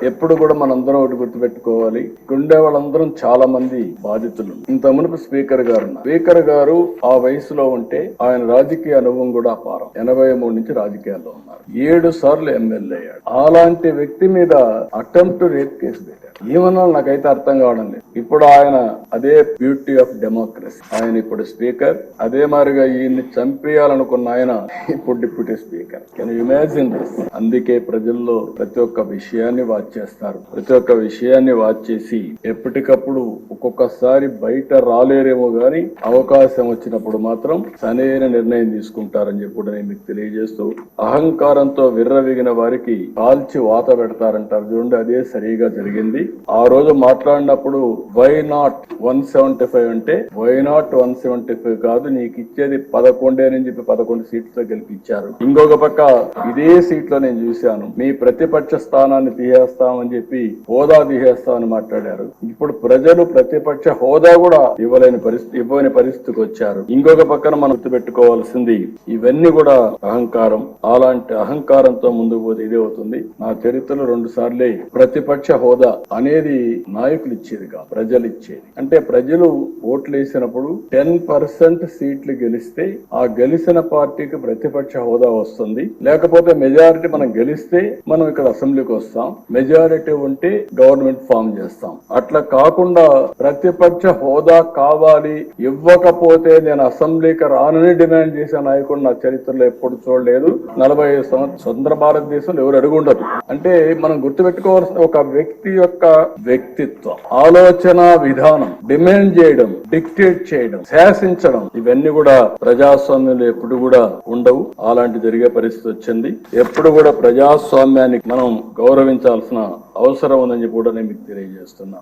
ఎప్పుడు కూడా మనందరం ఒకటి గుర్తుపెట్టుకోవాలి, ఉండే వాళ్ళందరం చాలా మంది బాధితులు. ఇంత మునుపు స్పీకర్ గారు ఆ వయసులో ఉంటే ఆయన రాజకీయ అనుభవం కూడా అపారం. 83 నుంచి రాజకీయాల్లో ఉన్నారు, 7 సార్లు ఎమ్మెల్యే అయ్యాడు. అలాంటి వ్యక్తి మీద అటెంప్ట్ రేప్ కేసు పెట్టారు. ఏమన్నా నాకైతే అర్థం కావడం లేదు. ఇప్పుడు ఆయన అదే బ్యూటీ ఆఫ్ డెమోక్రసీ, ఆయన ఇప్పుడు స్పీకర్. అదే మాదిరిగా ఈయన్ని చంపేయాలనుకున్న ఆయన ఇప్పుడు deputy speaker. Can you imagine this? అందుకే ప్రజల్లో ప్రతి ఒక్క విషయాన్ని వాచ్ చేస్తారు. ప్రతి ఒక్క విషయాన్ని వాచ్ చేసి ఎప్పటికప్పుడు ఒక్కొక్కసారి బయట రాలేరేమో గాని అవకాశం వచ్చినప్పుడు మాత్రం సరైన నిర్ణయం తీసుకుంటారని చెప్పి కూడా నేను మీకు తెలియజేస్తూ, అహంకారంతో విర్రవీగిన వారికి కాల్చి వాత పెడతారంటారు చూడండి, అదే సరిగా జరిగింది. ఆ రోజు మాట్లాడినప్పుడు వై నాట్ 175 అంటే వై నాట్ 175 కాదు, నీకు ఇచ్చేది 11 అని చెప్పి 11 సీట్లతో గెలిపించారు. ఇంకొక పక్క ఇదే సీట్లో నేను చూశాను, మీ ప్రతిపక్ష స్థానాన్ని తీసేస్తామని చెప్పి హోదా తీసేస్తామని మాట్లాడారు. ఇప్పుడు ప్రజలు ప్రతిపక్ష హోదా కూడా ఇవ్వని పరిస్థితికి వచ్చారు. ఇంకొక పక్కన మనం గుర్తుపెట్టుకోవాల్సింది, ఇవన్నీ కూడా అహంకారం. అలాంటి అహంకారంతో ముందుకు పోతే ఇదే అవుతుంది. నా చరిత్రలో 2 సార్లే ప్రతిపక్ష హోదా అనేది నాయకులు ఇచ్చేది కాదు, ప్రజలు ఇచ్చేది. అంటే ప్రజలు ఓట్లు వేసినప్పుడు 10% సీట్లు గెలిస్తే ఆ గెలిచిన పార్టీకి ప్రతిపక్ష హోదా వస్తుంది. లేకపోతే మెజారిటీ మనం గెలిస్తే మనం ఇక్కడ అసెంబ్లీకి వస్తాం, మెజారిటీ ఉంటే గవర్నమెంట్ ఫామ్ చేస్తాం. అట్లా కాకుండా ప్రతిపక్ష హోదా కావాలి, ఇవ్వకపోతే నేను అసెంబ్లీకి రానని డిమాండ్ చేసే నాయకుడు నా చరిత్రలో ఎప్పుడు చూడలేదు. 45 సంవత్సరాల స్వతంత్ర భారతదేశంలో ఎవరు అడుగుండరు. అంటే మనం గుర్తుపెట్టుకోవాల్సిన ఒక వ్యక్తి యొక్క వ్యక్తిత్వం, ఆలోచన విధానం, డిమాండ్ చేయడం, డిక్టేట్ చేయడం, శాసించడం, ఇవన్నీ కూడా ప్రజాస్వామ్యంలో ఎప్పుడు కూడా ఉండవు. అలాంటి జరిగే పరిస్థితి వచ్చింది. ఎప్పుడు కూడా ప్రజాస్వామ్యానికి మనం గౌరవించాల్సిన అవసరం ఉందని కూడా నేను మీకు తెలియజేస్తున్నా.